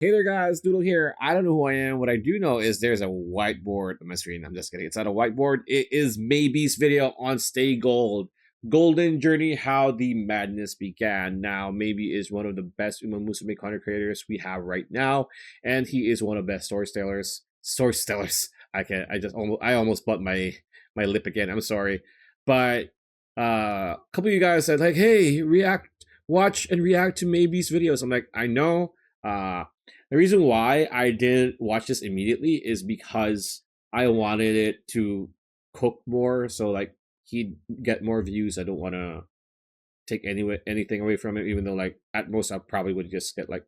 Hey there, guys. Doodle here. I don't know who I am. What I do know is there's a whiteboard on my screen. I'm just kidding. It's not a whiteboard. It is Maybe's video on Stay Gold. Golden Journey, how the madness began. Now, Maybe is one of the best Uma Musume content creators we have right now, and he is one of the best storytellers. Storytellers. I almost butt my lip again. I'm sorry, but a couple of you guys said like, "Hey, watch and react to Maybe's videos." I'm like, I know. The reason why I didn't watch this immediately is because I wanted it to cook more, so like he'd get more views. I don't want to take anything away from it, even though like at most I probably would just get like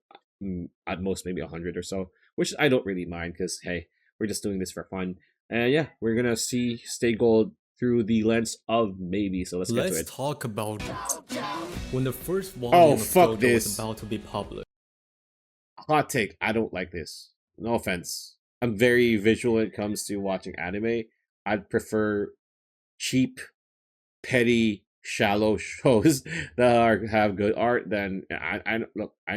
at most maybe 100 or so, which I don't really mind because hey, we're just doing this for fun. And yeah, we're gonna see Stay Gold through the lens of Maybe. So let's get to it. Let's talk about when the first volume Oh, of fuck Gojo this. was about to be published. Hot take, I don't like this. No offense. I'm very visual when it comes to watching anime. I'd prefer cheap, petty, shallow shows that have good art than I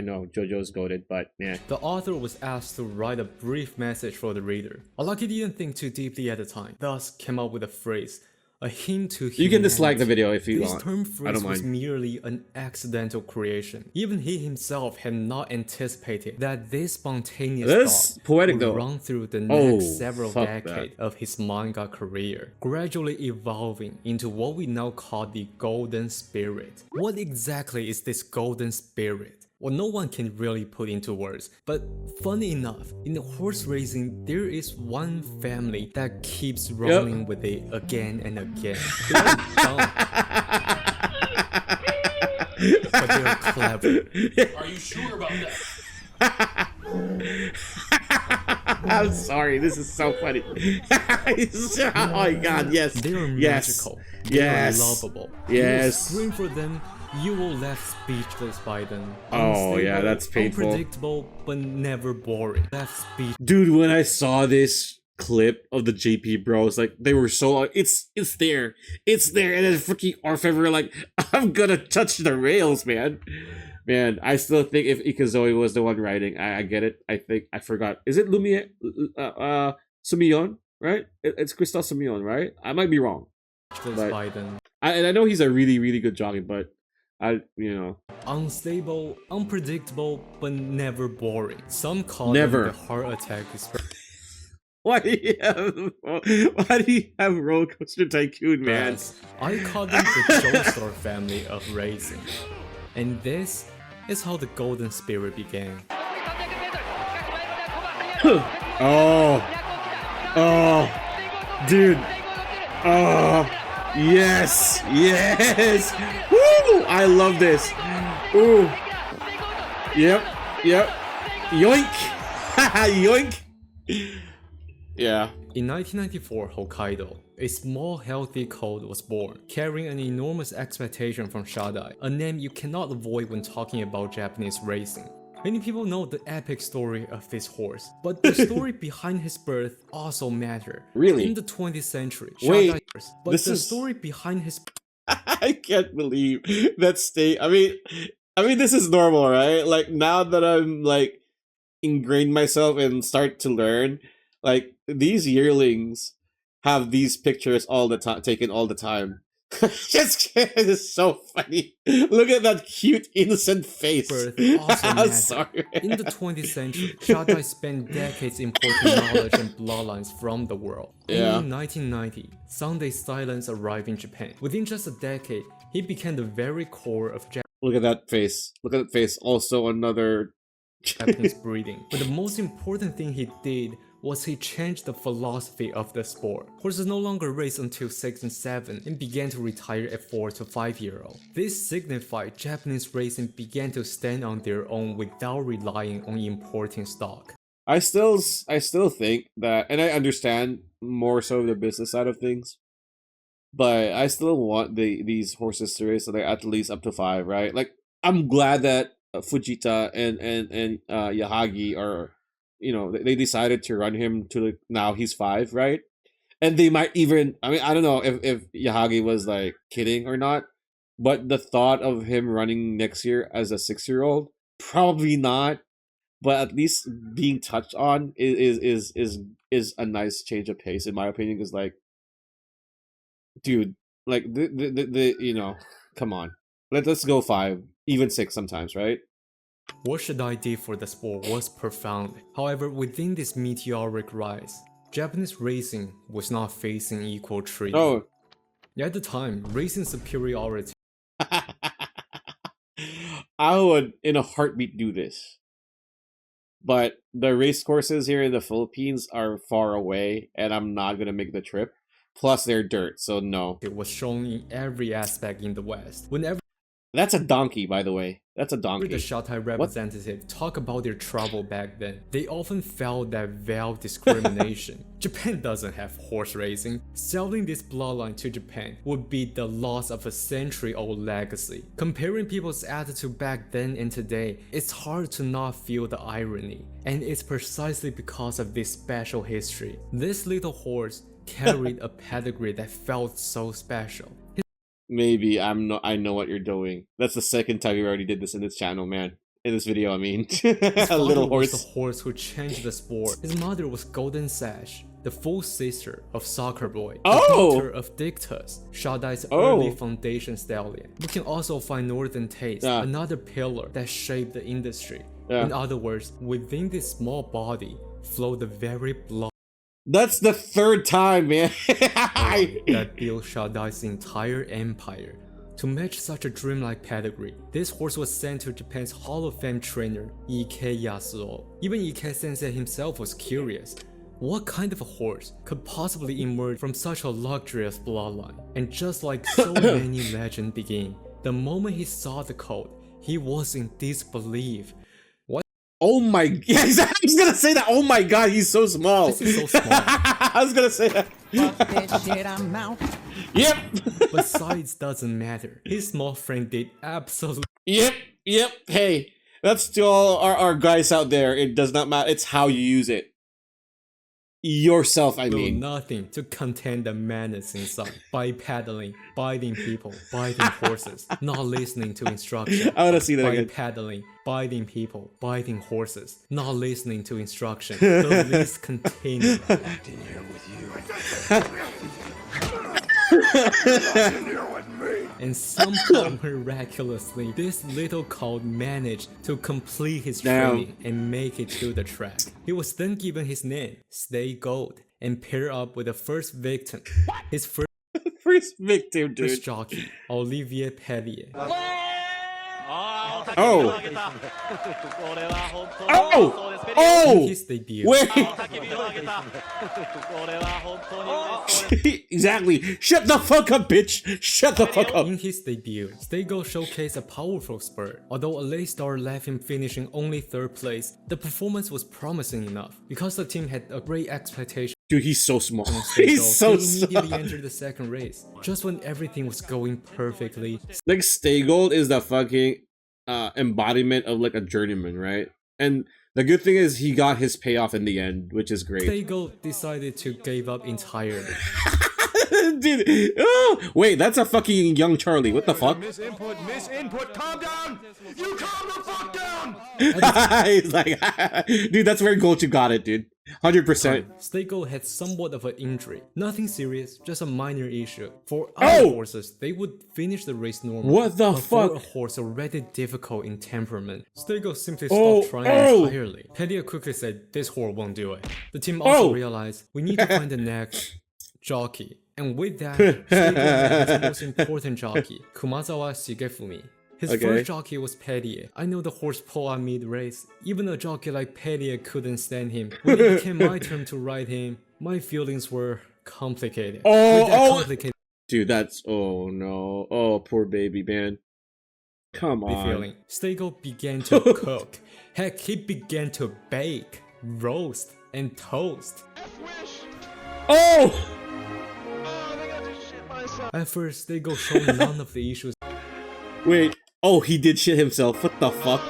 know JoJo's goated, but yeah. The author was asked to write a brief message for the reader. Alaki didn't think too deeply at the time, thus came up with a phrase, a hint to humanity. You can dislike the video if you this want. term I phrase don't was mind. merely an accidental creation. Even he himself had not anticipated that this spontaneous That's thought poetic would though. run through the Oh, next several fuck decades of his manga career, gradually evolving into what we now call the Golden Spirit. What exactly is this Golden Spirit? Well, no one can really put into words, but funny enough, in the horse racing, there is one family that keeps running with it again and again. They're dumb, but they're clever. Are you sure about that? I'm sorry, this is so funny. Oh my god, yes. They're yes. magical. Yes. They're lovable. Yes. You will scream for them, you will left speechless by them. Oh, yeah, Unstable, that's painful. Unpredictable, but never boring. Left speech. Dude, when I saw this clip of the JP bros, like they were so it's there. It's there, and then freaking Orphan were like, I'm gonna touch the rails, man. Man, I still think if Ikazoe was the one writing, I get it. I think I forgot. Is it Lumie Sumiyon, right? It's Crystal Sumiyon, right? I might be wrong. But- By them. And I know he's a really, really good jockey, but Unstable, unpredictable, but never boring. Some call Never. them the heart attack express. why do you have Roller Coaster Tycoon, man? I call them the Joestar family of racing. And this is how the Golden Spirit began. Oh, dude. Oh, yes, yes. Woo! I love this. Ooh. Yep. Yoink. Yoink. Yeah. In 1994 Hokkaido, a small healthy colt was born, carrying an enormous expectation from Shadai, a name you cannot avoid when talking about Japanese racing. Many people know the epic story of this horse, but the story behind his birth also matter. Really? In the 20th century, Wait, Shadai, but this the is- story behind his I can't believe that state. I mean, this is normal, right? Like now that I'm like ingrained myself and start to learn, like these yearlings have these pictures all the time, taken all the time. Just it's so funny. Look at that cute innocent face. birth also I'm matter. sorry. In the 20th century, Shadai spent decades importing knowledge and bloodlines from the world. Yeah. In 1990, Sunday Silence arrived in Japan. Within just a decade, he became the very core of Look at that face. Look at that face. Also another. Japanese breeding. But the most important thing he did was he changed the philosophy of the sport. Horses no longer race until 6 and 7 and began to retire at 4 to 5-year-old. This signified Japanese racing began to stand on their own without relying on importing stock. I still think that, and I understand more so the business side of things, but I still want these horses to race so they're at least up to 5, right? Like I'm glad that Fujita and Yahagi are, they decided to run him to now he's 5, right? And they might even, I mean, I don't know if Yahagi was like kidding or not, but the thought of him running next year as a 6-year-old, probably not. but at least being touched on is a nice change of pace in my opinion. Because like, dude, like the you know, come on, let's go 5, even 6 sometimes, right? What Shadai did for the sport was profound. However, within this meteoric rise, Japanese racing was not facing equal treatment. Oh, At the time, racing superiority I would in a heartbeat do this. But the race courses here in the Philippines are far away, and I'm not gonna make the trip. Plus, they're dirt, so no. was shown in every aspect in the West. Whenever That's a donkey, by the way. That's a the donkey. Shatai representative talk about their travel back then, they often felt that veiled discrimination. Japan doesn't have horse racing. Selling this bloodline to Japan would be the loss of a century-old legacy. Comparing people's attitude back then and today, it's hard to not feel the irony. And it's precisely because of this special history. This little horse carried a pedigree that felt so special. Maybe I know what you're doing. That's the second time you already did this in this channel, man. In this video, I mean. His A little father was horse. the horse who changed the sport. His mother was Golden Sash, the full sister of Soccer Boy, the Oh! daughter of Dictus, Shadai's Oh! early foundation stallion. We can also find Northern Taste, Yeah. another pillar that shaped the industry. Yeah. In other words, within this small body flowed the very blood That's the third time, man. that built Shadai's entire empire. To match such a dreamlike pedigree, this horse was sent to Japan's Hall of Fame trainer, Ike Yasuo. Even Ike Sensei himself was curious. What kind of a horse could possibly emerge from such a luxurious bloodline? And just like so many legends begin, the moment he saw the colt, he was in disbelief. Oh my! Yes, I was gonna say that. Oh my god, he's so small. This is so small. I was gonna say that. Fuck that shit, I'm out. Yep. But size doesn't matter. His small frame did absolutely Yep. Hey, that's to all our guys out there. It does not matter. It's how you use it. Yourself, I mean. nothing to contain the madness inside. By paddling, biting people, biting horses, not listening to instruction. I wanna see that By again. paddling, biting people, biting horses, not listening to instruction. The list continues. And somehow miraculously, this little colt managed to complete his Damn. training and make it to the track. He was then given his name, Stay Gold, and paired up with the first victim, his First victim, dude. first jockey, Olivier Pellier. Oh. In Oh. his debut, Wait. Exactly. Shut the fuck up, bitch. Shut the fuck up. In his debut, Stay Gold showcased a powerful spurt. Although a late start left him finishing only 3rd place, the performance was promising enough because the team had a great expectation. Dude, he's so small. Stay He's Gold. so He small. immediately entered the 2nd race. Just when everything was going perfectly, Like Stay Gold is the fucking embodiment of like a journeyman, right? And the good thing is he got his payoff in the end, which is great. Stay Gold decided to give up entirely. Dude, oh, wait, that's a fucking young Charlie. What the fuck? Miss input, calm down! You calm the fuck down! He's like, dude, that's where Gold you got it, dude. 100%. Stay Gold had somewhat of an injury. Nothing serious, just a minor issue. For other Oh! horses, they would finish the race normally. What the but for fuck? a horse already difficult in temperament, Stay Gold simply Oh, stopped trying oh! entirely. Pellier quickly said, this horse won't do it. The team also Oh! realized, we need to find the next jockey. And with that, Stay Gold had its most important jockey, Kumazawa Shigefumi. His Okay. first jockey was Pellier. I know the horse pulled out mid-race. Even a jockey like Pellier couldn't stand him. When it became my turn to ride him, my feelings were complicated. Oh, With that oh. complicated Dude, that's, oh no. Oh, poor baby, man. Come on. feeling, Stay Gold began to cook. Heck, he began to bake, roast, and toast. Oh! At first, Stay Gold showed none of the issues. Wait. Oh, he did shit himself. What the fuck?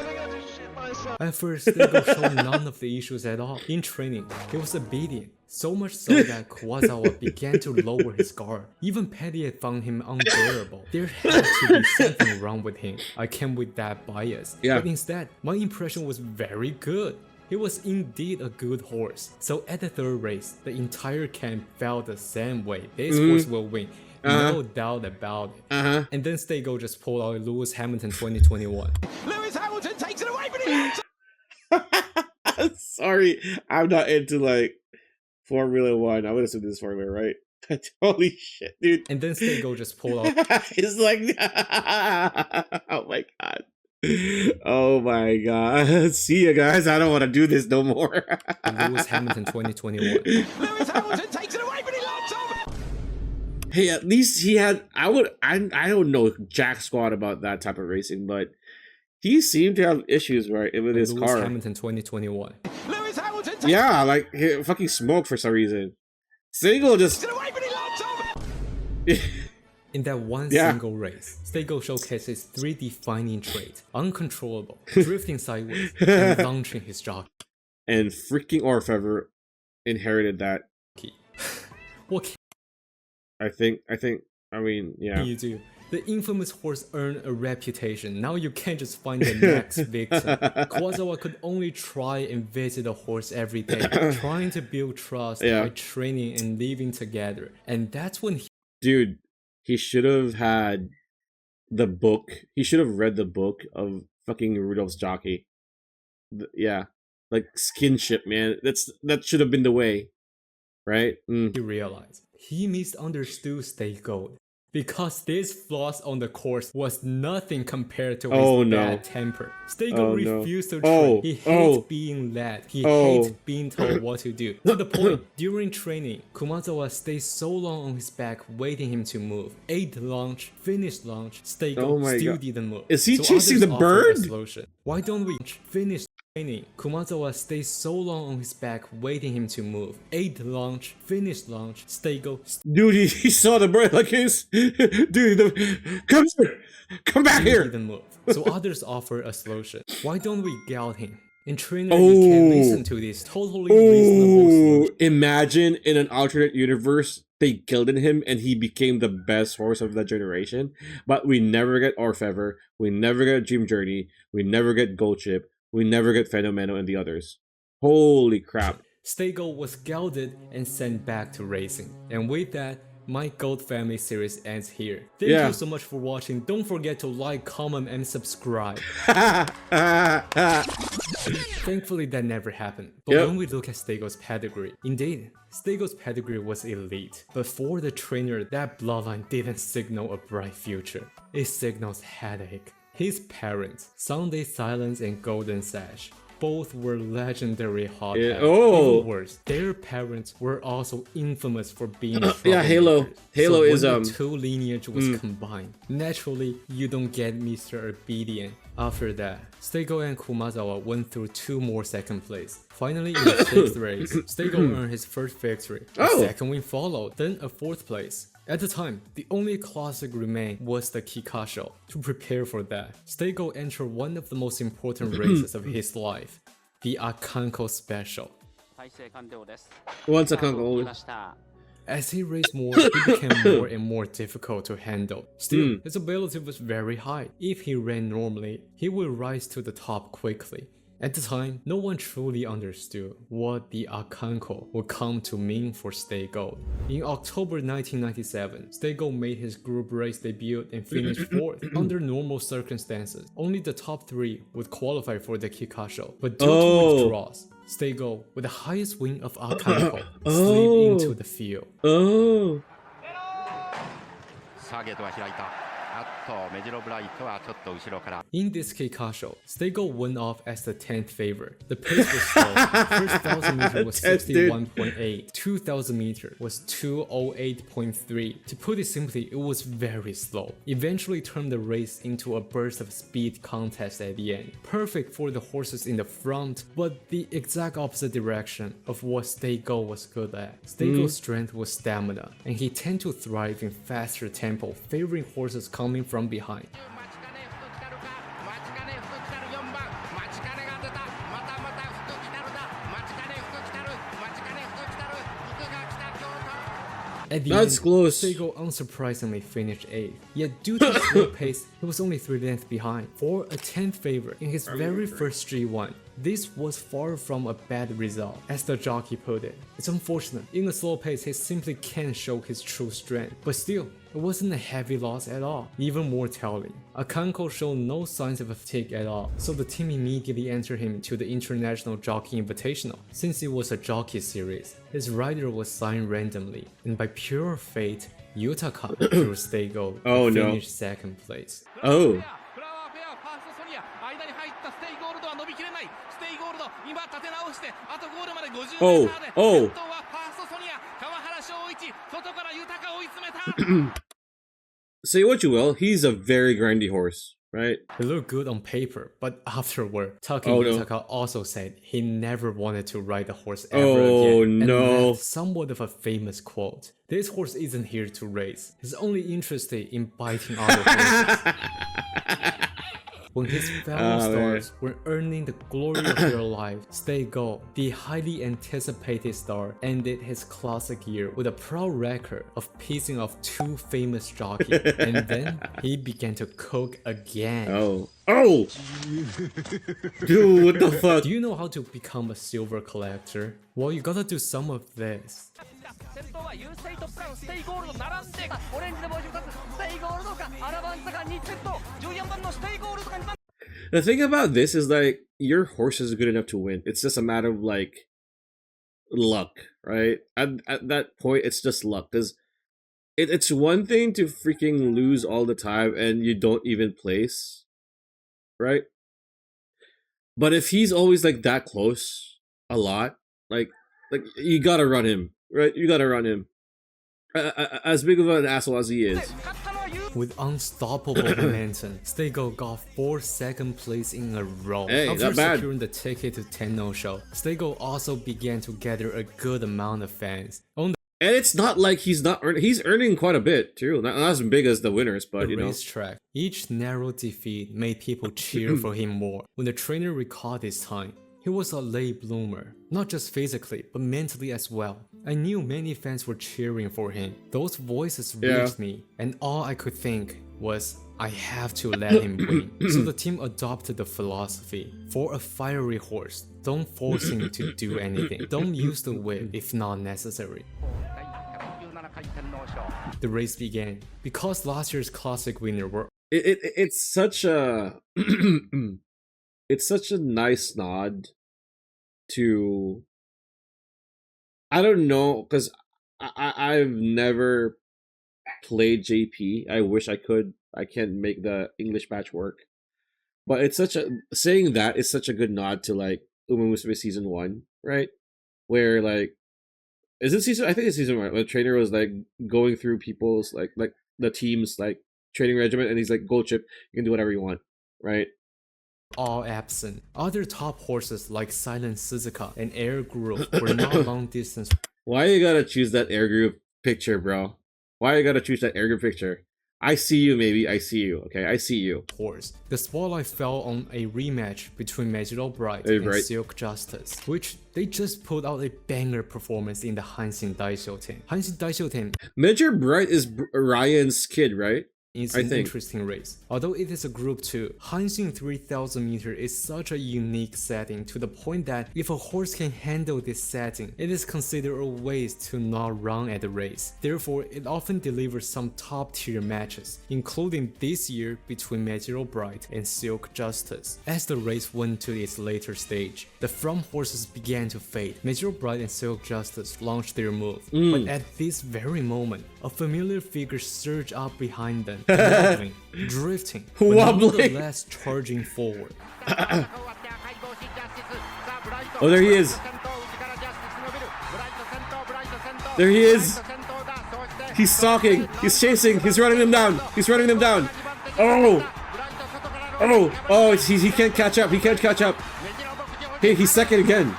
At first, Stay Gold showed none of the issues at all. In training, he was obedient. So much so that Kuwazawa began to lower his guard. Even Pellier found him unbearable. There had to be something wrong with him. I came with that bias. Yeah. But instead, my impression was very good. He was indeed a good horse. So at the third race, the entire camp felt the same way. This horse will win. No doubt about it. And then Stego just pulled out Lewis Hamilton 2021. Lewis Hamilton takes it away, but he Sorry, I'm not into like Formula One. I would assume this is Formula, right? Holy shit, dude. And then Stego just pulled out It's like, oh my god. Oh my god. See ya, guys. I don't want to do this no more. Lewis Hamilton 2021. Lewis Hamilton takes it away, but he lands on. Hey, at least he had. I don't know jack squat about that type of racing, but he seemed to have issues right with his Lewis car. Hamilton 2021. Lewis Hamilton takes Yeah, like he fucking smoked for some reason. Stego just. it away, but he lands on. In that one Yeah. single race, Stego showcased his three defining traits: uncontrollable, drifting sideways, and launching his jockey. And freaking Orfever inherited that. What I mean, yeah. can you do? The infamous horse earned a reputation. Now you can't just find the next victim. Kuwazawa could only try and visit the horse every day, trying to build trust by training and living together. And that's when he Dude, he should have had the book. He should have read the book of fucking Rudolph's jockey. Yeah. Like skinship, man. That should have been the way. Right? realized he misunderstood Stego. Because this flaws on the course was nothing compared to his bad temper. Stego refused to train. He hates being led. He hates being told what to do. To the point, during training, Kumazawa stayed so long on his back waiting him to move. 8th launch, finished launch, Stego still didn't move. Is he So chasing others the offered a bird? solution. Why don't we finish training? Kumazawa stayed so long on his back waiting him to move. 8th launch, finished launch, Stego Dude, he saw the bird like his. Dude, come here. Come back here. didn't move. So others offer a solution. Why don't we gout him? And trainer, you can listen to this totally reasonable solution. Imagine in an alternate universe, they killed him and he became the best horse of that generation. But we never get Orfever. We never get Dream Journey. We never get Gold Chip. We never get Fenomeno and the others. Holy crap. Stego was gelded and sent back to racing. And with that, my Gold Family series ends here. Thank you so much for watching. Don't forget to like, comment, and subscribe. Thankfully, that never happened. But when we look at Stego's pedigree, indeed, Stego's pedigree was elite. But for the trainer, that bloodline didn't signal a bright future. It signals headache. His parents, Sunday Silence and Golden Sash, both were legendary hotheads. Even worse, their parents were also infamous for being Halo. Halo so is when the two lineage was combined, naturally you don't get Mr. Obedient. After that, Stego and Kumazawa went through 2 more second place. Finally, in the 6th race, Stego earned his first victory. A second win followed, then a 4th place. At the time, the only classic remained was the Kikasho. To prepare for that, Stego entered one of the most important races of his life, the Akanko Special. What's a Akanko? As he raced more, he became more and more difficult to handle. Still, his ability was very high. If he ran normally, he would rise to the top quickly. At the time, no one truly understood what the Akanko would come to mean for Stego. In October 1997, Stego made his group race debut and finished 4th. Under normal circumstances, only the top 3 would qualify for the Kikasho, but due to withdrawals, Stego, with the highest wing of Akanko, slipped into the field. In this Kikasho, Stego went off as the 10th favorite. The pace was slow. First 1000 meter was 61.8. 2000 meter was 208.3. To put it simply, it was very slow. Eventually turned the race into a burst of speed contest at the end. Perfect for the horses in the front, but the exact opposite direction of what Stego was good at. Stego's strength was stamina, and he tended to thrive in faster tempo, favoring horses coming from behind. At the That's end, close. Stego unsurprisingly finished 8th. Yet due to slow pace, he was only 3 lengths behind. For a 10th favorite in his very first G1, This was far from a bad result, as the jockey put it. It's unfortunate, in a slow pace he simply can't show his true strength, but still, it wasn't a heavy loss at all. Even more telling, Akanko showed no signs of fatigue at all, so the team immediately entered him to the International Jockey Invitational. Since it was a jockey series, his rider was signed randomly, and by pure fate, Yutaka through Stay Gold Oh, no. finished second place. Oh. フラワーペアファーストソニア間に入ったステイゴールドは伸びきれないステイゴールド今立て直してあとゴールまで50メーターで Oh, oh. 先頭はファーストソニア川原翔一外から豊追い詰めた Say what you will, he's a very grindy horse, right? He looked good on paper, but afterward, Taki Oh, no. Yutaka also said he never wanted to ride the horse ever Oh, again, and no. left somewhat of a famous quote. This horse isn't here to race, he's only interested in biting other horses. When his fellow stars were earning the glory of their life, Stay Gold, the highly anticipated star, ended his classic year with a proud record of pissing off 2 famous jockeys, and then he began to cook again. Oh. Oh! Dude, what the fuck? Do you know how to become a silver collector? Well, you gotta do some of this. 先頭は優勢トップランステイゴールド並んでオレンジで帽子を立つステイゴールドかアラバンサが2セット14番のステイゴールドか2番 The thing about this is like your horse is good enough to win. It's just a matter of like luck, right? At that point, it's just luck because it's one thing to freaking lose all the time and you don't even place, right? But if he's always like that close a lot, like you gotta run him, right? You gotta run him. As big of an asshole as he is. 勝ったのは優 With unstoppable momentum, Stay Gold got 4th second place in a row. Hey, After not bad. securing the ticket to Tenno Show, Stay Gold also began to gather a good amount of fans. On And it's not like he's not earning. He's earning quite a bit too. Not as big as the winners, but the you know. racetrack, each narrow defeat made people cheer for him more. When the trainer recalled his time, he was a late bloomer, not just physically, but mentally as well. I knew many fans were cheering for him. Those voices reached me, and all I could think was, I have to let him win. So the team adopted the philosophy: for a fiery horse, don't force him to do anything. Don't use the whip if not necessary. 第117回天皇賞 The race began. Because last year's classic winner were It's such a it's such a nice nod to, I don't know, because I've never played JP. I wish I could. I can't make the English patch work, but it's such a, saying that is such a good nod to like Uma Musume season 1, right? Where like, is it season? I think it's season 1. The trainer was like going through people's like the team's like training regimen, and he's like, "Gold chip, you can do whatever you want," right? all absent. Other top horses like Silent Suzuka and Air Group were not long distance Why you gotta choose that air group picture, bro? Why you gotta choose that air group picture? I see you, maybe. I see you. Okay, I see you. horse. The spotlight fell on a rematch between Major Bright Hey, and Bright. Silk Justice, which they just put out a banger performance in the Hanshin Daisho team. Hanshin Daisho team Major Bright is Ryan's kid, right? is I an think. interesting race. Although it is a group 2, Hanshin 3000 meter is such a unique setting to the point that if a horse can handle this setting, it is considered a waste to not run at the race. Therefore, it often delivers some top tier matches, including this year between Major Bright and Silk Justice. As the race went to its later stage, the front horses began to fade. Major Bright and Silk Justice launched their move, but at this very moment, a familiar figure surged up behind them, wobbling, drifting, but Wobbling. nonetheless charging forward. Oh, there he is. There he is. He's stalking. He's chasing. He's running them down. He's running them down. Oh. Oh. Oh, he can't catch up. He can't catch up. Hey, he's second again.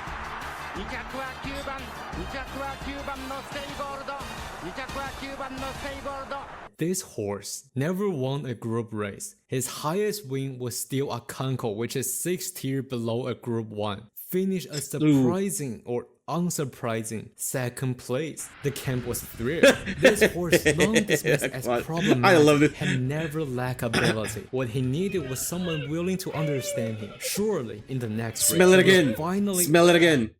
2着は9番2着は9番のステイゴールド2着は9番のステイゴールド This horse never won a group race. His highest win was still a Kanko, which is 6 tier below a group 1. finished a surprising or unsurprising second place. The camp was thrilled. This horse, long dismissed as problematic, I love it. had never lacked ability. What he needed was someone willing to understand him. Surely, in the next Smell race, it he will again. finally Smell it again.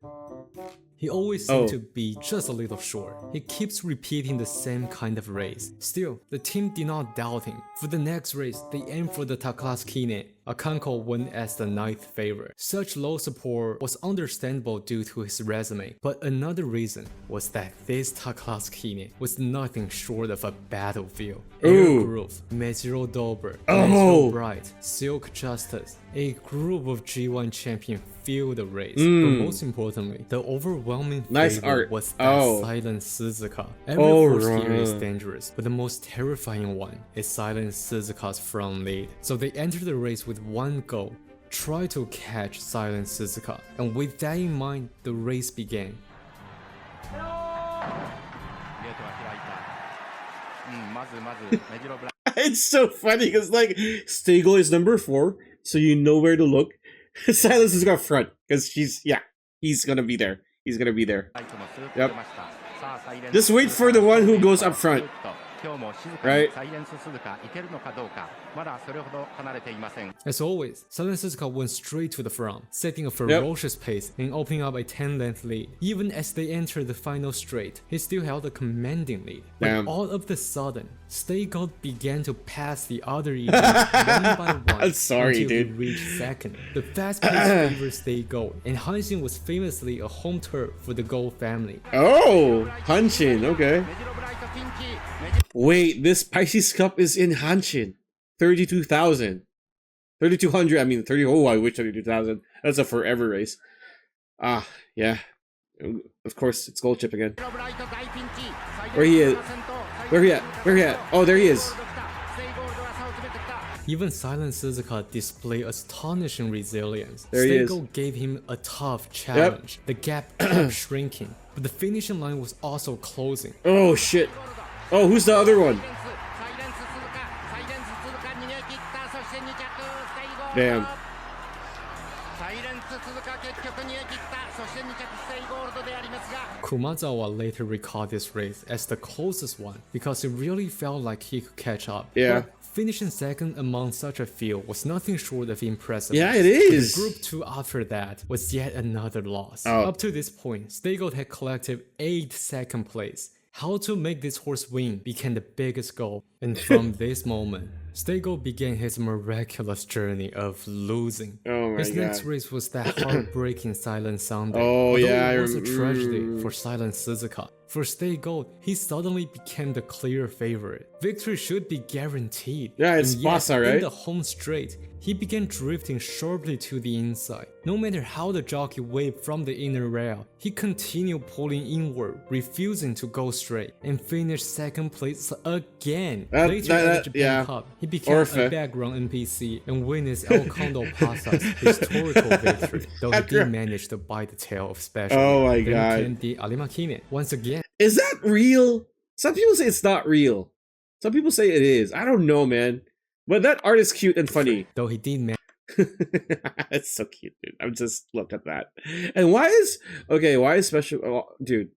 he always seems Oh. to be just a little short. He keeps repeating the same kind of race. Still, the team did not doubt him. For the next race, they aimed for the Taklas Kine. Akanko went as the 9th favorite. Such low support was understandable due to his resume, but another reason was that this Taklas Kine was nothing short of a battlefield. Air Ooh. Groove, Meziro Dober, Oh. Meziro Bright, Silk Justice, a group of G1 champions filled the race. But most importantly, the overwhelming Nice favorite art. was that Oh. Silent Suzuka. Every Oh, horse here is right. dangerous, but the most terrifying one is Silent Suzuka's front lead. So they entered the race with one goal: try to catch Silent Suzuka. And with that in mind, the race began. ゲートが開いた。まずメジロブラ It's so funny because like Stagel is number 4, so you know where to look. Silas is got front because he's gonna be there. He's gonna be there. イトもスーッと出ました。さあサイレンス Just wait for the one who goes up front. 今日も静か Right. にサイレンス鈴鹿いけるのかどうか、まだそれほど離れていません。 As always, Silent Suzuka went straight to the front, setting a ferocious pace and opening up a 10-length lead. Even as they entered the final straight, he still held a commanding lead. But Damn. all of a sudden, Stay Gold began to pass the other events one by one I'm sorry, until dude. he reached second. The fast-paced favored Stay Gold, and Hanshin was famously a home turf for the Gold family. Oh, Hanshin. Okay. メジロブライトピンチ。メジ Wait, this Pisces Cup is in Hanshin. 32,000. 3,200. I mean, 30. Oh, I wish 32,000. That's a forever race. Ah, yeah. Of course, it's Gold Chip again. ロブライト大ピンチ。 Where he is? Where he at? Where he at? Oh, there he is. ステイゴールドが差を詰めてきた。 Even Silent Suzuka displayed astonishing resilience. There he is. Stego gave him a tough challenge. The gap kept shrinking, but the finishing line was also closing. Oh, shit. Oh, who's the other one? サイレンス鈴鹿逃げ切ったそして2着ステイゴールド Damn. サイレンス鈴鹿結局逃げ切ったそして2着ステイゴールドでありますが Kumazawa later recalled this race as the closest one because it really felt like he could catch up. Yeah. But finishing second among such a field was nothing short of impressive. Yeah, it is. The group 2 after that was yet another loss. Oh. Up to this point, Stego had collected 8 second place. How to make this horse win became the biggest goal, and from this moment, Stego began his miraculous journey of losing. Oh my His next God. race was that heartbreaking Silent Sunday. Oh, Although yeah, it was a I tragedy for Silent Suzuka. For Stay Gold, he suddenly became the clear favorite. Victory should be guaranteed. Yeah, it's and yet, Bassa, right? in the home straight, he began drifting sharply to the inside. No matter how the jockey waved from the inner rail, he continued pulling inward, refusing to go straight, and finished second place again. Later at the Japan yeah. Cup, he became Orphe. a background NPC and witnessed El Condo Pasa's historical victory, though he did manage to bite the tail of special. Oh my Then God. came the Alimakine. Once again, Is that real? Some people say it's not real. Some people say it is. I don't know, man. But that art is cute and funny. though he did It's so cute, dude. I'm just look at that. And why is special? Oh, dude,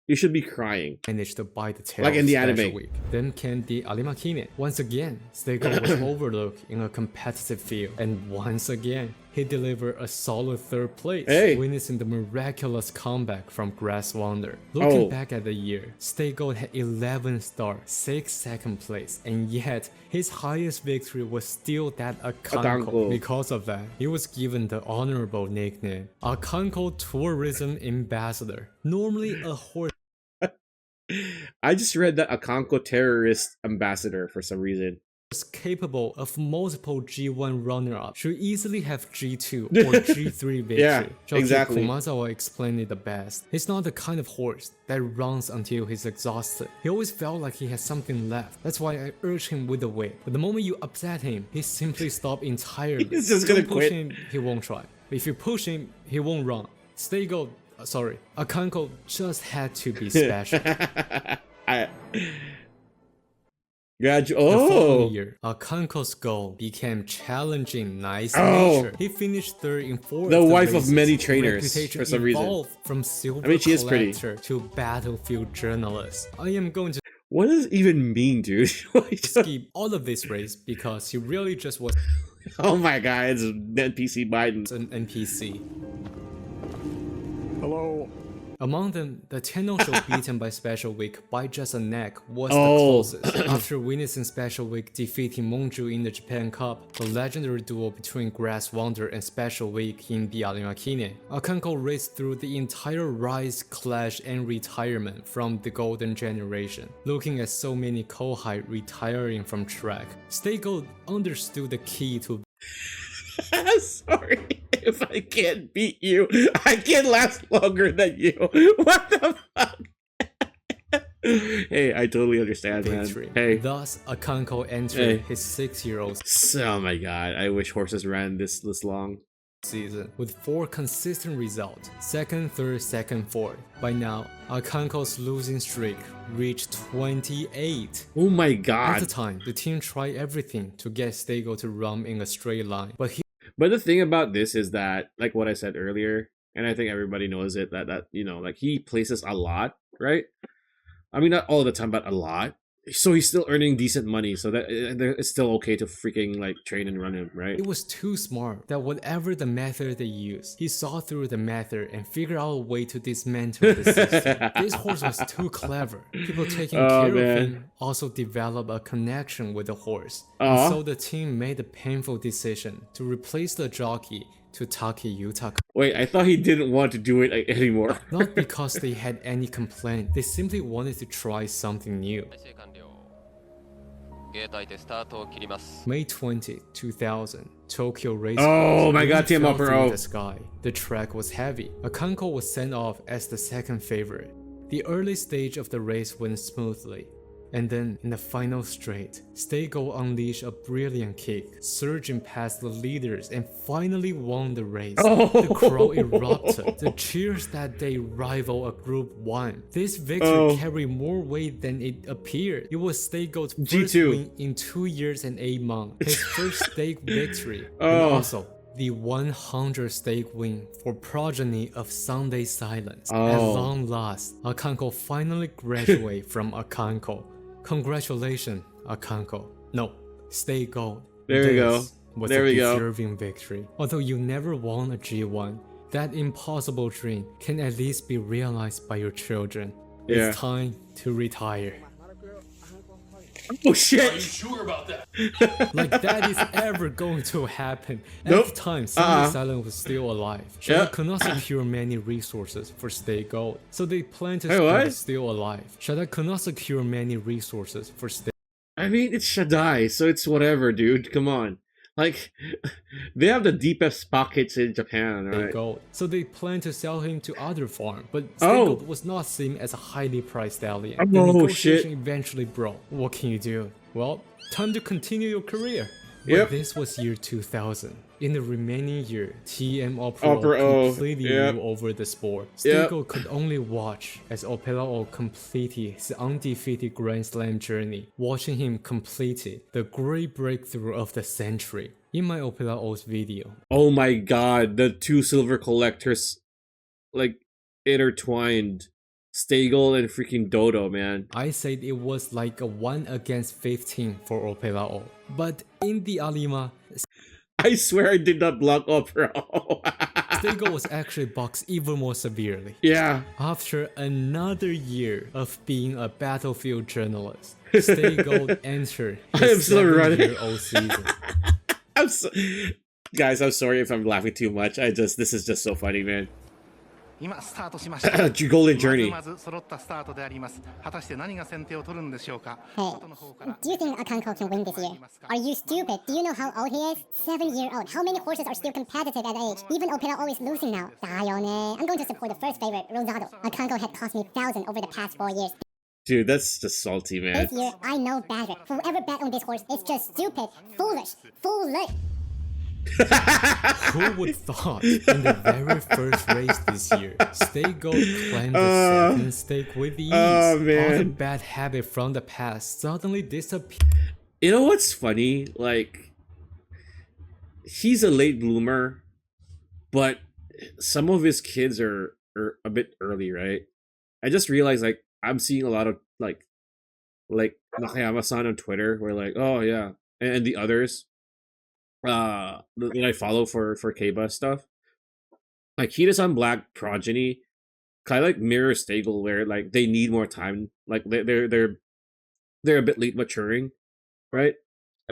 you should be crying. managed to bite the tail Like in of the Special anime. Week. Then came the Alimakine. Once again, Stego was overlooked in a competitive field, and once again, he delivered a solid third place, Hey. witnessing the miraculous comeback from Grass Wonder. Looking Oh. back at the year, Stego had 11 stars, 6 second place, and yet his highest victory was still that Akanko. Akanko. Because of that, he was given the honorable nickname Akanko Tourism Ambassador. Normally a horse I just read that Akanko terrorist ambassador for some reason. capable of multiple G1 runner-up should easily have G2 or G3 victory. Yeah, Jockey exactly. Kumazawa explained it the best. He's not the kind of horse that runs until he's exhausted. He always felt like he has something left. That's why I urge him with the whip. But the moment you upset him, he simply stops entirely. He's just gonna Don't push quit. him, he won't try. If you push him, he won't run. Stego, sorry, Akanko just had to be special. The Oh, following year, Akanko's goal became challenging nice Oh. nature. He finished third in 4 The of the wife of races. many trainers, Reputation for some reason. evolved from silver I mean, she is pretty. collector to battlefield journalist. I am going to what does it even mean, dude? skip all of this race because he really just was Oh my god, it's NPC Biden. an NPC. Hello. Among them, the Tenno show beaten by Special Week by just a neck was Oh. the closest. After witnessing Special Week defeating Monju in the Japan Cup, the legendary duel between Grass Wonder and Special Week in the Arimakine, Akanko raced through the entire rise, clash, and retirement from the Golden Generation. Looking at so many Kohai retiring from track, Stay Gold understood the key to Sorry, if I can't beat you, I can't last longer than you. What the fuck? Hey, I totally understand, victory. man. Hey. Thus, Akanko entered Hey. his 6-year-old Oh my god, I wish horses ran this long. season with 4 consistent results: 2nd, 3rd, 2nd, 4th. By now, Akanko's losing streak reached 28. Oh my At the god. time, the team tried everything to get Stego to run in a straight line, but he But the thing about this is that, like what I said earlier, and I think everybody knows it, that you know, like he places a lot, right? I mean, not all the time, but a lot. So he's still earning decent money, so that it's still okay to freaking like train and run him, right? It was too smart that whatever the method they used, he saw through the method and figured out a way to dismantle the system. This horse was too clever. People taking Oh, care man. of him also developed a connection with the horse. Aw. And so the team made the painful decision to replace the jockey to Taki Yutaka. Wait, I thought he didn't want to do it anymore. Not because they had any complaint, they simply wanted to try something new. ゲート相手スタートを切ります May 20, 2000, Tokyo Race Oh Course. my god, Wind Team fell Upper through O. the sky. The track was heavy. Akanko was sent off as the second favorite. The early stage of the race went smoothly. And then, in the final straight, Stego unleashed a brilliant kick, surging past the leaders and finally won the race. The crowd erupted. The cheers that day rival a Group 1. This victory carried more weight than it appeared. It was Stego's first G2. win in 2 years and 8 months. His first stake victory. And Oh. also, the 100 stake win for progeny of Sunday Silence. At Oh. long last, Akanko finally graduated from Akanko. Congratulations, Akanko. No, Stay Gold. There we go. This was There a we go. deserving victory. Although you never won a G1, that impossible dream can at least be realized by your children. Yeah. It's time to retire. Oh Are you shit! sure about that? Like that is ever going to happen. At Nope. the time, Sunday Uh-uh. Silence was still alive. Shadow Yeah. could not secure many resources for Stay Gold, so they plan to Hey, stay what? still alive. Shadow could not secure many resources for Stay I mean, it's Shadai, so it's whatever, dude. Come on. Like, they have the deepest pockets in Japan, right? Gold, so they plan to sell him to other farm. But Stay Oh. Gold was not seen as a highly priced stallion. Oh, The negotiation shit. eventually broke. What can you do? Well, time to continue your career. But Yep. this was year 2000. In the remaining year, TM Opera Opera O, completely yep. ruled over the sport. Yep. Stego could only watch as Opera O completed his undefeated Grand Slam journey, watching him complete it, the great breakthrough of the century. In my Opera O's video, Oh my god, the two silver collectors, like, intertwined. Stagel and freaking Dodo, man. I said it was like a 1 against 15 for Opera O. But in the Alima, I swear I did not block Opera. Stego was actually boxed even more severely. Yeah. After another year of being a battlefield journalist, Stego entered I am his still running. 7-year-old season. I'm so... Guys, I'm sorry if I'm laughing too much. This is just so funny, man. 今スタートしました Golden Journey. まず揃ったスタートであります果たして何が先手を取るんでしょうか Hey, do you think Akanko can win this year? Are you stupid? Do you know how old he is? 7-year-old. How many horses are still competitive at age? Even Opera always losing now. Dayone. I'm going to support the first favorite, Rosado. Akanko had cost me thousands over the past 4 years. Dude, that's just salty, man. This year, I know better. Whoever bet on this horse is just stupid, foolish. Who would thought in the very first race this year, Stay Gold claimed the second stake with ease. Oh, All the man. bad habit from the past suddenly disappeared. You know what's funny? Like, he's a late bloomer, but some of his kids are a bit early, right? I just realized, like, I'm seeing a lot of like Nakayama-san on Twitter, where like, oh yeah, and the others, that I follow for Keiba stuff, like Hida-san Black progeny, kind of like mirror Stagel, where like they need more time, like they're a bit late maturing, right?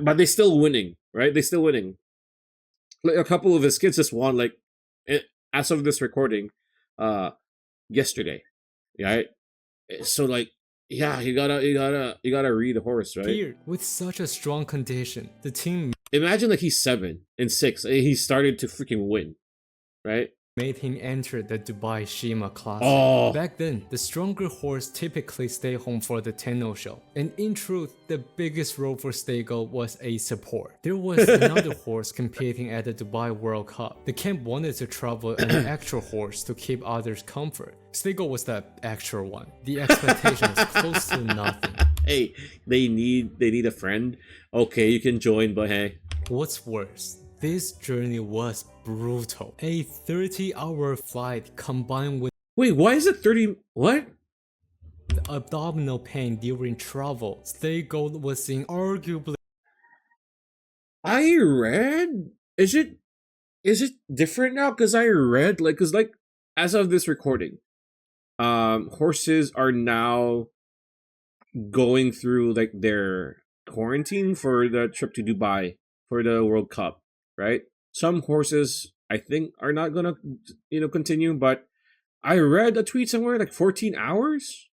But they still winning, right? They still winning. Like a couple of his kids just won, like, as of this recording, yesterday, right? So like, yeah, you gotta read the horse, right? Here, with such a strong condition, the team Imagine like he's 7 and 6, and he started to freaking win, right? made him enter the Dubai Shima Classic. Oh. Back then, the stronger horse typically stay home for the Tenno show, and in truth, the biggest role for Stego was a support. There was another horse competing at the Dubai World Cup. The camp wanted to travel an actual horse to keep others comfort. Stego was the actual one. The expectation was close to nothing. Hey, they need a friend. Okay, you can join, but hey. What's worse, this journey was brutal. A 30-hour flight combined with Wait, why is it 30? What? abdominal pain during travel. Stay Gold was seen arguably I read. Is it different now? Because I read because as of this recording, horses are now going through like their quarantine for the trip to Dubai for the World Cup, right? Some horses I think are not gonna continue, but I read a tweet somewhere like 14 hours.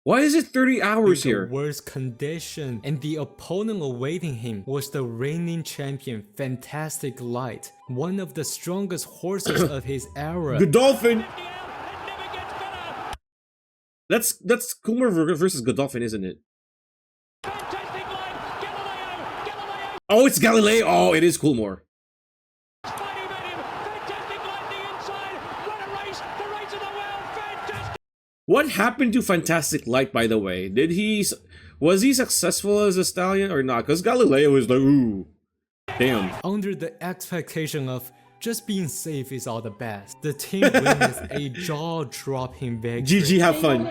Why is it 30 hours the here? worst condition, and the opponent awaiting him was the reigning champion Fantastic Light, one of the strongest horses of his era. Godolphin. That's Kumar versus Godolphin, isn't it? Oh, it's Galileo. Oh, it is Coolmore. What happened to Fantastic Light, by the way? Was he successful as a stallion or not? Because Galileo is like, ooh, damn. Under the expectation of just being safe is all the best, the team witnessed a jaw-dropping victory. GG, have fun.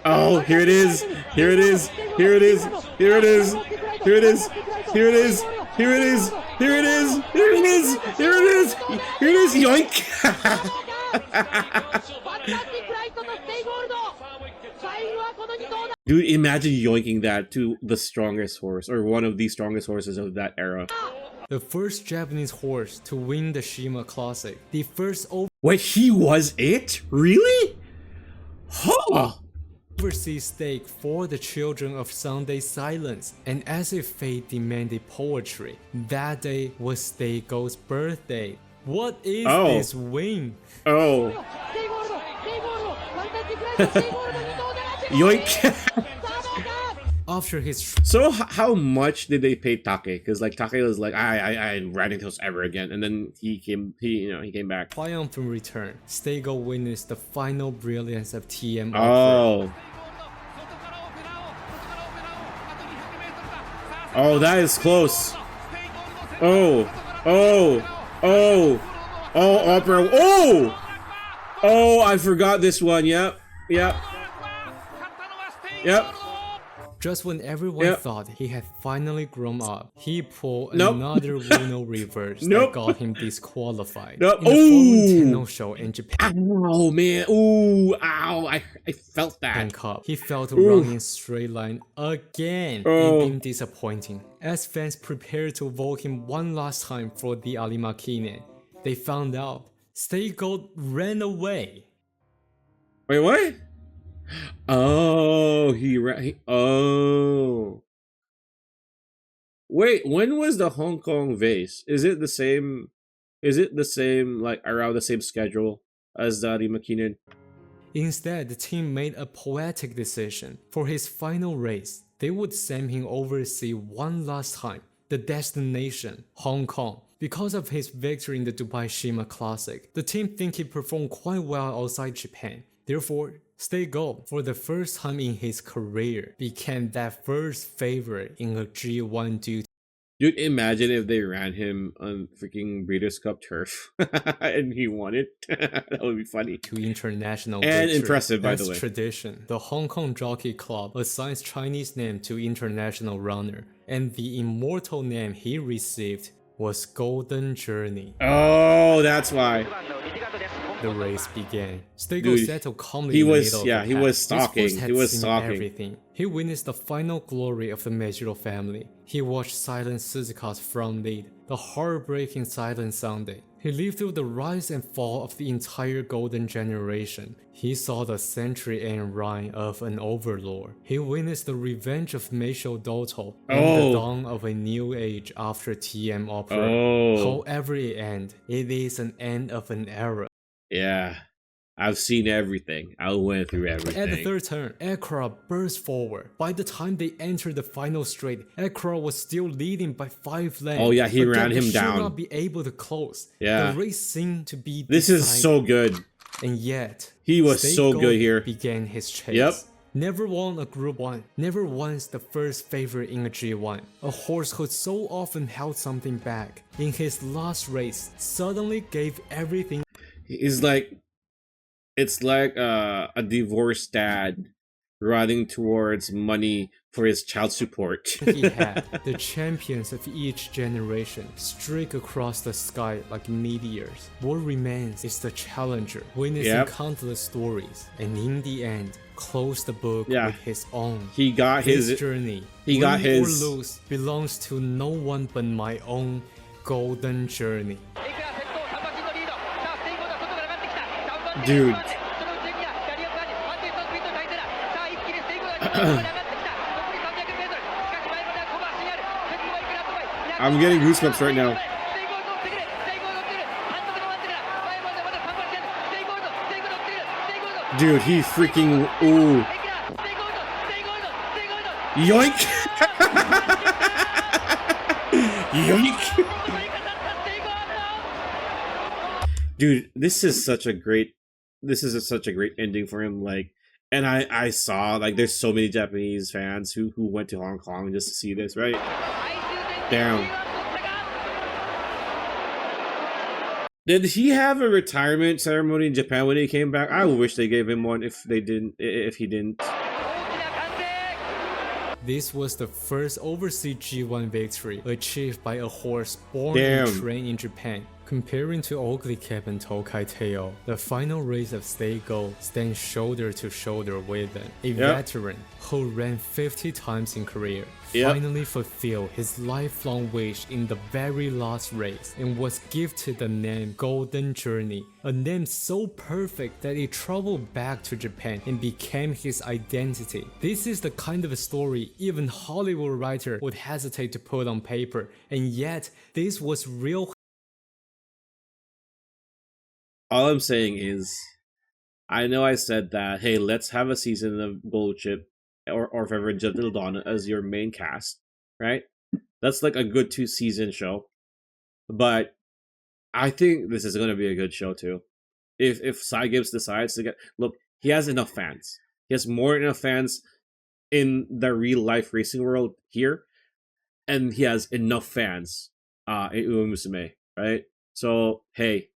Oh, here it is. Here it is. Here it is. Here it is. Here it is. Here it is. Here it is. Here it is. Here it is. Here it is. Here it is. Yoink. Dude, imagine yoinking that to the strongest horse, or one of the strongest horses of that era. The first Japanese horse to win the Shima Classic. The first Wait, he was it? Really? Huh. overseas stake for the children of Sunday Silence. And as if fate demanded poetry, that day was Steigo's birthday. What is this win? Oh. Yoink. After his So how much did they pay Take? Because like Take was like, I ain't riding those ever again, and then he came back. triumphant return, Stego witnessed the final brilliance of TM. Oh. Oh, that is close. Oh. Opera. Oh, I forgot this one. Yep. Just when everyone Yep. thought he had finally grown up, he pulled Nope. another Uno reverse Nope. that got him disqualified. Nope. In the following Ooh. Tenno show in Japan Oh man. Ooh. Ow. I felt that. Cup, he failed to Ooh. run in straight line again, Oh. it being disappointing. As fans prepared to vote him one last time for the Alimakinen, they found out Stego ran away. Wait, what? Oh, oh. Wait, when was the Hong Kong vase? Is it the same? Like around the same schedule as the Makinen? Instead, the team made a poetic decision. For his final race, they would send him overseas one last time, the destination, Hong Kong. Because of his victory in the Dubai Shima Classic, the team think he performed quite well outside Japan. Therefore, Stay Gold, for the first time in his career, became that first favorite in a G1 duty. Dude, imagine if they ran him on freaking Breeders' Cup turf and he won it. That would be funny. To international And victory. impressive, by the As way. tradition, the Hong Kong Jockey Club assigns Chinese name to international runner, and the immortal name he received was Golden Journey. Oh, that's why. The race began. Stego Dude, settled calmly he in the was- middle of yeah, the he pack. was His stalking. horse had He was seen stalking. everything. He witnessed the final glory of the Majuro family. He watched Silent Suzuka's front lead, the heartbreaking Silent Sunday. He lived through the rise and fall of the entire golden generation. He saw the century-end reign of an overlord. He witnessed the revenge of Meisho Doto and Oh. the dawn of a new age after TM Opera. Oh. However it ends, it is an end of an era. Yeah. I've seen everything. I went through everything. At the third turn, Ekra burst forward. By the time they entered the final straight, Ekra was still leading by 5 lengths. Oh, yeah, he A gap ran him they should down. not be able to close. Yeah. The race seemed to be This is decided. so good. And yet, He was Stay so Gold good here. began his chase. Yep. Never won a Group 1, never once the first favorite in a G1. A horse who so often held something back, in his last race, suddenly gave everything It's like a divorced dad running towards money for his child support. he had. The champions of each generation streak across the sky like meteors. What remains is the challenger, witnessing Yep. countless stories, and in the end, close the book Yeah. with his own. He got This his journey, he got win or his- lose, belongs to no one but my own golden journey. Dude. I'm getting goosebumps right now. Dude, he freaking ooh. Yoink! Yoink! Dude, this is such a great ending for him. Like, and I saw like there's so many Japanese fans who went to Hong Kong just to see this, right? Damn. Did he have a retirement ceremony in Japan when he came back? I wish they gave him one if he didn't. This was the first overseas G1 victory achieved by a horse born Damn. and trained in Japan. Comparing to Ugly Cap and Tokai Teo, the final race of Stay Gold stands shoulder to shoulder with them. A veteran who ran 50 times in career finally fulfilled his lifelong wish in the very last race and was gifted the name Golden Journey, a name so perfect that it traveled back to Japan and became his identity. This is the kind of a story even Hollywood writer would hesitate to put on paper, and yet this was real. All I'm saying is, I know I said that, hey, let's have a season of Gold Chip or Forever Jet Little Dawn as your main cast, right? That's like a good 2-season show. But I think this is going to be a good show too. If Cy Gibbs decides to look, he has enough fans. He has more than enough fans in the real life racing world here, and he has enough fans in Uma Musume, right? So hey,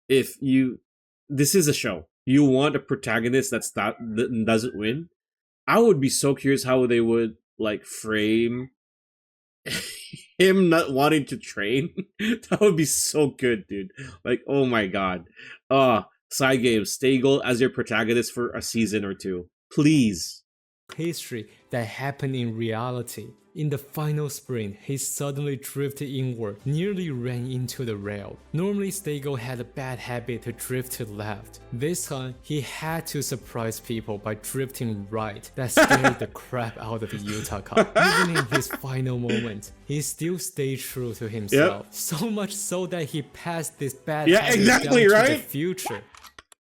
this is a show. You want a protagonist that doesn't win. I would be so curious how they would like frame him not wanting to train. That would be so good, dude. Like, oh my god. Side games, Stay Gold as your protagonist for a season or two. Please. History that happened in reality. In the final sprint, he suddenly drifted inward, nearly ran into the rail. Normally, Stay Gold had a bad habit to drift to the left. This time, he had to surprise people by drifting right. That scared the crap out of the Utah Cup. Even in his final moment, he still stayed true to himself. So much so that he passed this bad habit exactly, down to right? the future.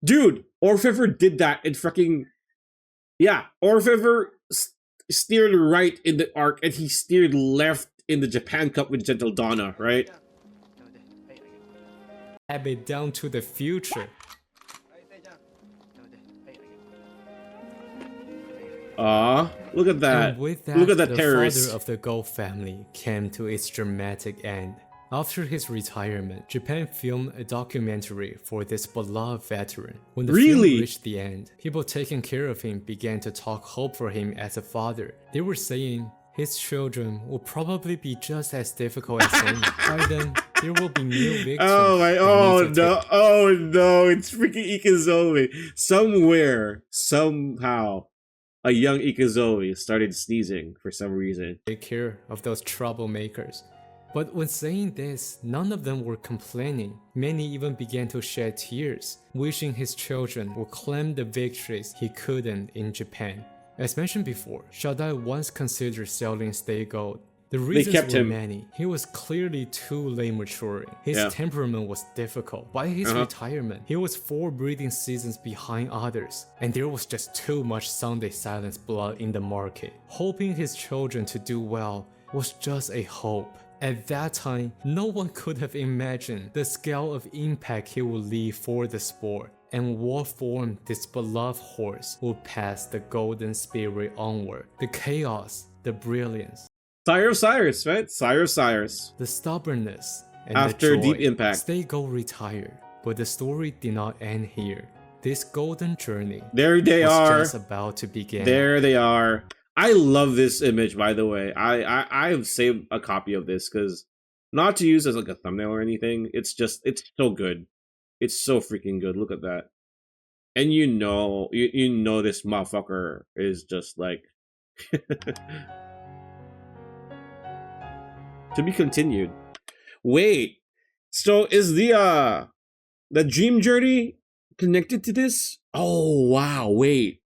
Dude, Orfever did that in fucking... Yeah, Orfever steered right in the arc, and he steered left in the Japan Cup with Gentle Donna, right? Have it down to the future. Look at that. And with that, Look at that the terrorist. father of the Gold family came to its dramatic end. After his retirement, Japan filmed a documentary for this beloved veteran. When the Really? film reached the end, people taking care of him began to talk hope for him as a father. They were saying his children will probably be just as difficult as him. By then, there will be new victims. Oh my! that Oh need to no! take Oh no! It's freaking Ikazoe. Somewhere, somehow, a young Ikazoe started sneezing for some reason. care of those troublemakers. But when saying this, none of them were complaining. Many even began to shed tears, wishing his children would claim the victories he couldn't in Japan. As mentioned before, Shadai once considered selling Stay Gold. The reasons kept were him. many. He was clearly too late maturing. His Yeah. temperament was difficult. By his retirement, he was 4 breeding seasons behind others, and there was just too much Sunday Silence blood in the market. Hoping his children to do well was just a hope. At that time, no one could have imagined the scale of impact he would leave for the sport, and what form this beloved horse would pass the golden spirit onward. The chaos, the brilliance, Sire of Cyrus, right? Sire of Cyrus. the stubbornness, and After the joy. Deep Impact. Stay Gold retired, but the story did not end here. This golden journey There they was are. just about to begin. There they are. I love this image, by the way. I have saved a copy of this because not to use as like a thumbnail or anything. It's so good. It's so freaking good. Look at that. And you know this motherfucker is just like to be continued. Wait. So is the Dream Journey connected to this? Oh wow, wait.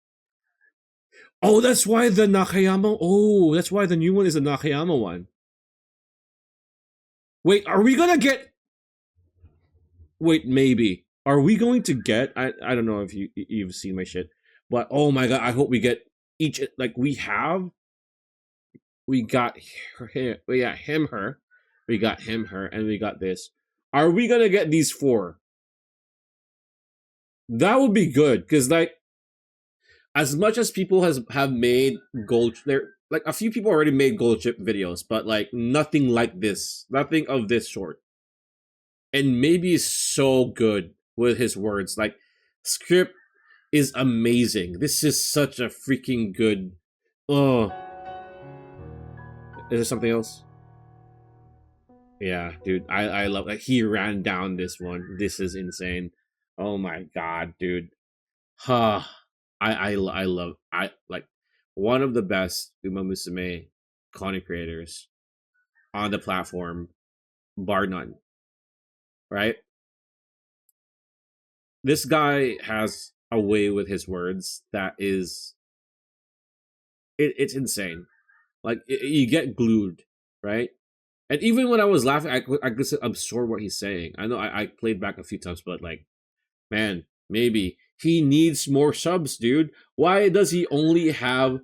Oh, that's why the Nakayama. Oh, that's why the new one is the Nakayama one. Wait, are we gonna get? Wait, maybe. Are we going to get? I don't know if you've seen my shit, but oh my god, I hope we get each like we have. We got her, we got him, her. We got him, her, and we got this. Are we gonna get these 4? That would be good, because like, as much as people have made gold, there like a few people already made gold chip videos, but like nothing like this, nothing of this sort. And maybe is so good with his words. Like, script is amazing. This is such a freaking good. Oh, is there something else? Yeah, dude, I love like he ran down this one. This is insane. Oh my god, dude. Huh. I love like one of the best Uma Musume content creators on the platform, bar none. Right? This guy has a way with his words that is it's insane. Like you get glued, right? And even when I was laughing, I could absorb what he's saying. I know I played back a few times, but like, man, maybe he needs more subs, dude. Why does he only have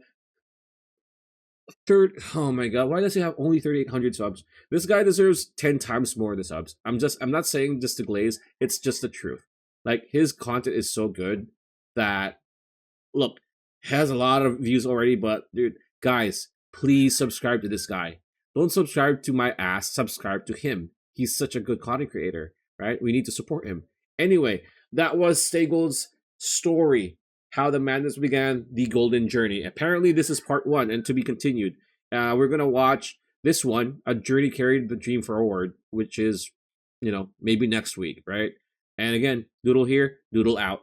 oh my god, why does he have only 3,800 subs? This guy deserves 10 times more of the subs. I'm not saying just to glaze, it's just the truth. Like, his content is so good that, look, has a lot of views already, but dude, guys, please subscribe to this guy. Don't subscribe to my ass, subscribe to him. He's such a good content creator, right? We need to support him. Anyway, that was Stay Gold's story. How the madness began, the golden journey. Apparently, this is part 1 and to be continued. We're going to watch this one, A Journey Carried the Dream Forward, which is, maybe next week, right? And again, doodle here, doodle out.